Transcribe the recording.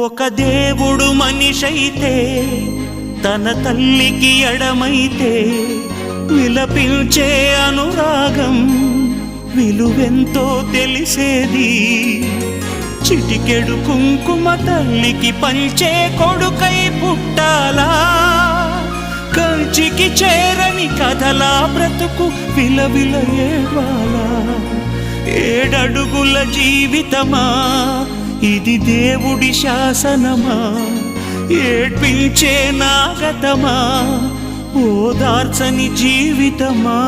ఒక దేవుడు మనిషైతే తన తల్లికి ఎడమైతే విలపించే అనురాగం విలువెంతో తెలిసేది. చిటికెడు కుంకుమ తల్లికి పంచే కొడుకై పుట్టాలా, కంచికి చేరని కథలా బ్రతుకు విలవిల ఏడ్వాలా. 7 అడుగుల జీవితమా ఇది దేవుడి శాసనమా, ఏడ్పించే నాగతమా ఓదార్చని జీవితమా.